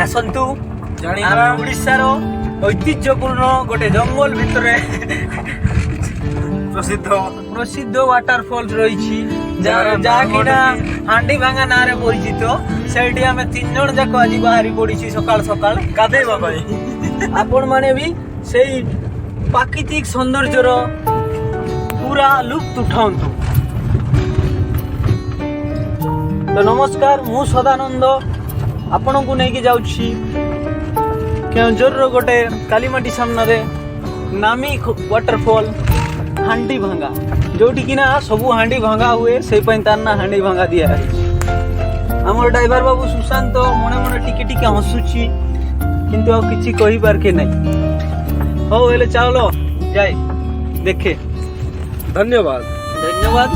आसतु ओडिशार ऐतिह्यपूर्ण गोटे जंगल भितर प्रसिद्ध वाटरफॉल रही जहाँकि हांडीभांगा ना परिचित से आम 3 जन जाक आज बाहरी पड़ी सकाल सकाल गाधेवा आपण माने भी से प्राकृतिक सौंदर्यर पूरा लुप्त उठाऊ। तो नमस्कार मु सदानंद आपण को लेकिन जाऊँगी केउंझर गोटे कालीमाटी सामने नामी वाटरफॉल हांडीभांगा जोटी कि ना सबू हांडीभांगा हुए से तार ना हांडीभांगा दिया आमर ड्राइवर बाबू सुशांत मने मने टिके टिके हसुची किंतु आ किछि कहि पार के नहीं। हो हेले चलो जाए देखे। धन्यवाद। धन्यवाद।